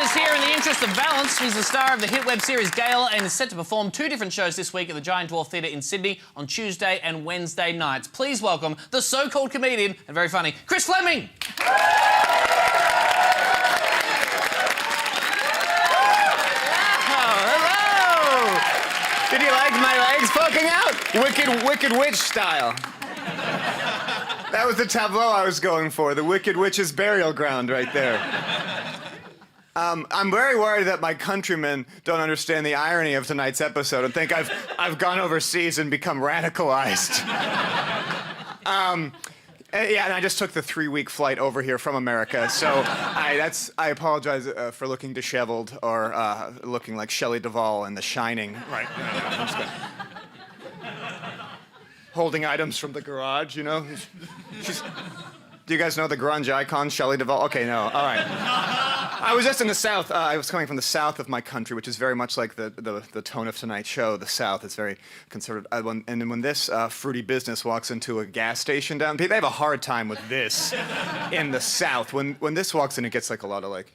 is here in the interest of balance. He's the star of the hit web series Gale and is set to perform 2 different shows this week at the Giant Dwarf Theatre in Sydney on Tuesday and Wednesday nights. Please welcome the so-called comedian and very funny, Chris Fleming. Did you like my legs poking out? Wicked Witch style. That was the tableau I was going for, the Wicked Witch's burial ground right there. I'm very worried that my countrymen don't understand the irony of tonight's episode and think I've gone overseas and become radicalized. Yeah, and I just took the 3-week flight over here from America, so I apologize for looking disheveled or looking like Shelley Duvall in The Shining. Right. Holding items from the garage, you know? Do you guys know the grunge icon, Shelley Duvall? Okay, no, all right. I was just in the South. I was coming from the south of my country, which is very much like the tone of tonight's show. The South is very conservative. And when this fruity business walks into a gas station down, they have a hard time with this in the South. When this walks in, it gets like a lot of like...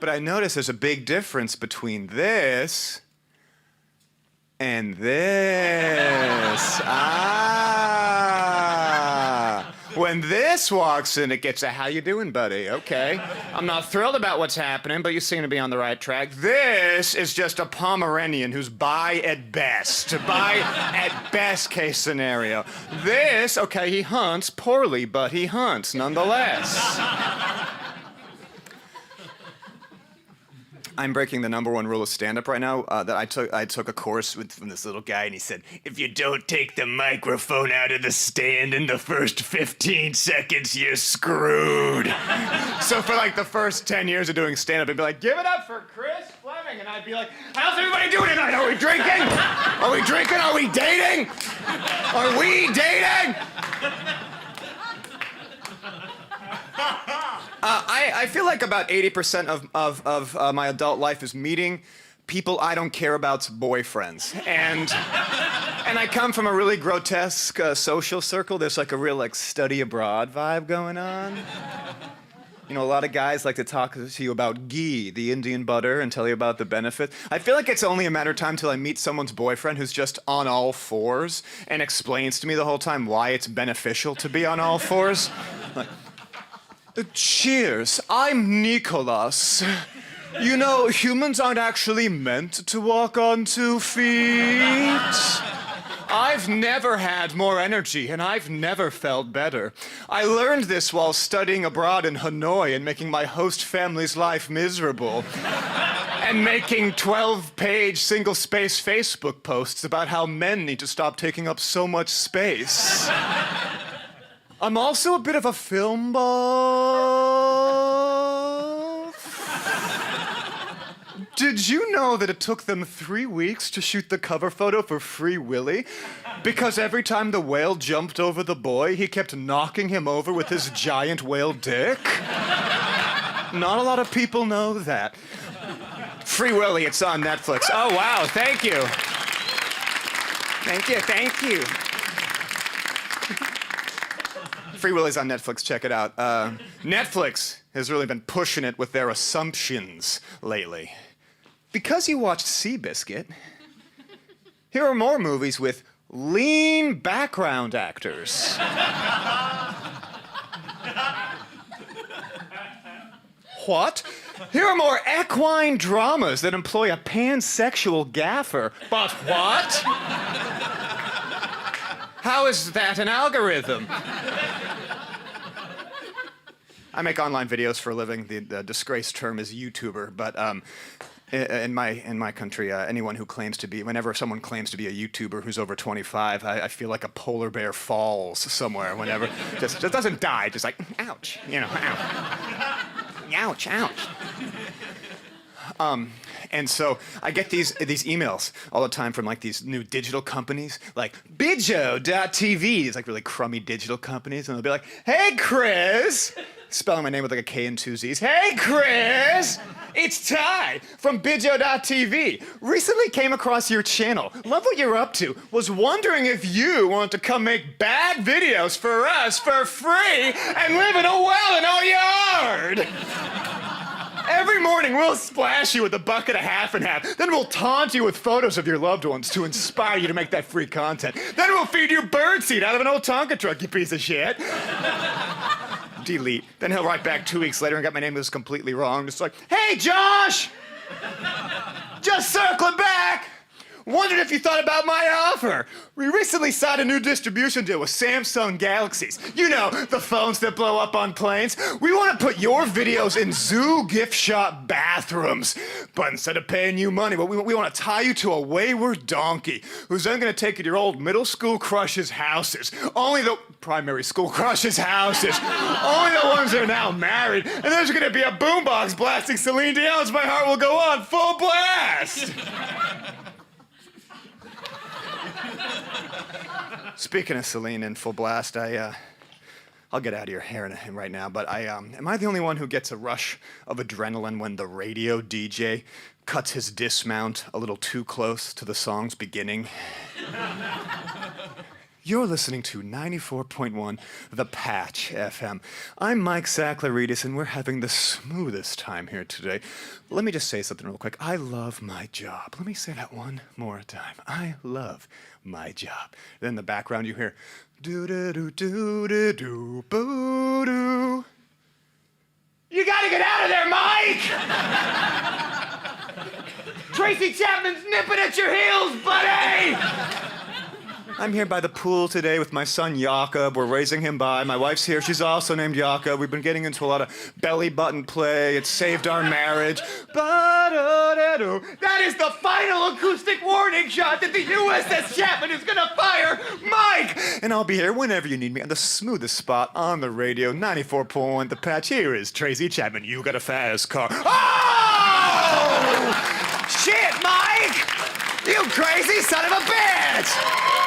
But I notice there's a big difference between this and this. When this walks in, it gets a "how you doing, buddy?" Okay. I'm not thrilled about what's happening, but you seem to be on the right track. This is just a Pomeranian who's bi at best. Bi at best case scenario. This, okay, he hunts poorly, but he hunts nonetheless. I'm breaking the #1 rule of stand-up right now. That I took a course from this little guy, and he said, if you don't take the microphone out of the stand in the first 15 seconds, you're screwed. So for like the first 10 years of doing stand-up, I'd be like, give it up for Chris Fleming, and I'd be like, how's everybody doing tonight? Are we drinking? Are we drinking? Are we dating? Are we dating? I feel like about 80% of my adult life is meeting people I don't care about's boyfriends. And I come from a really grotesque social circle. There's like a real like study abroad vibe going on. You know, a lot of guys like to talk to you about ghee, the Indian butter, and tell you about the benefits. I feel like it's only a matter of time till I meet someone's boyfriend who's just on all fours and explains to me the whole time why it's beneficial to be on all fours. Like, cheers, I'm Nicholas. You know, humans aren't actually meant to walk on 2 feet. I've never had more energy, and I've never felt better. I learned this while studying abroad in Hanoi and making my host family's life miserable. And making 12-page single-space Facebook posts about how men need to stop taking up so much space. I'm also a bit of a film buff. Did you know that it took them 3 weeks to shoot the cover photo for Free Willy? Because every time the whale jumped over the boy, he kept knocking him over with his giant whale dick? Not a lot of people know that. Free Willy, it's on Netflix. Oh, wow, thank you. Thank you. Free Willy's on Netflix, check it out. Netflix has really been pushing it with their assumptions lately. Because you watched Seabiscuit, here are more movies with lean background actors. What? Here are more equine dramas that employ a pansexual gaffer. But what? How is that an algorithm? I make online videos for a living. The disgraced term is YouTuber, but in my country, whenever someone claims to be a YouTuber who's over 25, I feel like a polar bear falls somewhere. Whenever just doesn't die, just like ouch, you know, ouch, ouch. And so I get these emails all the time from like these new digital companies, like Bijo.tv, these like really crummy digital companies, and they'll be like, "Hey, Chris, spelling my name with like a K and two Z's. Hey, Chris! It's Ty from Video.tv. Recently came across your channel. Love what you're up to. Was wondering if you want to come make bad videos for us for free and live in a well in our yard. Every morning we'll splash you with a bucket of half and half. Then we'll taunt you with photos of your loved ones to inspire you to make that free content. Then we'll feed you birdseed out of an old Tonka truck, you piece of shit. Delete. Then he'll write back 2 weeks later and got my name was completely wrong. Just like, hey, Josh! Just circling back! Wondered if you thought about my offer. We recently signed a new distribution deal with Samsung Galaxies. You know, the phones that blow up on planes. We want to put your videos in zoo gift shop bathrooms. But instead of paying you money, we want to tie you to a wayward donkey who's then going to take you to your old middle school crush's houses. Only the primary school crush's houses. Only the ones that are now married. And there's going to be a boombox blasting Celine Dion's My Heart Will Go On full blast. Speaking of Celine and full blast, I'll get out of your hair right now, but am I the only one who gets a rush of adrenaline when the radio DJ cuts his dismount a little too close to the song's beginning? You're listening to 94.1 The Patch FM. I'm Mike Saklaridis, and we're having the smoothest time here today. Let me just say something real quick. I love my job. Let me say that one more time. I love my job. Then in the background you hear do-do-do-do-do-do, boo-doo. You gotta get out of there, Mike! Tracy Chapman's nipping at your heels, buddy! I'm here by the pool today with my son Jakob. We're raising him by. My wife's here. She's also named Jakob. We've been getting into a lot of belly button play. It saved our marriage. That is the final acoustic warning shot that the USS Chapman is gonna fire Mike! And I'll be here whenever you need me on the smoothest spot on the radio, 94.1 The Patch. Here is Tracy Chapman. You got a fast car. Oh! Shit, Mike! You crazy son of a bitch!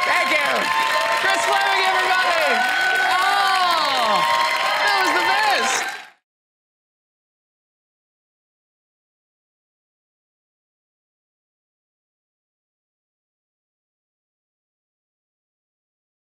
Thank you. Chris Fleming, everybody!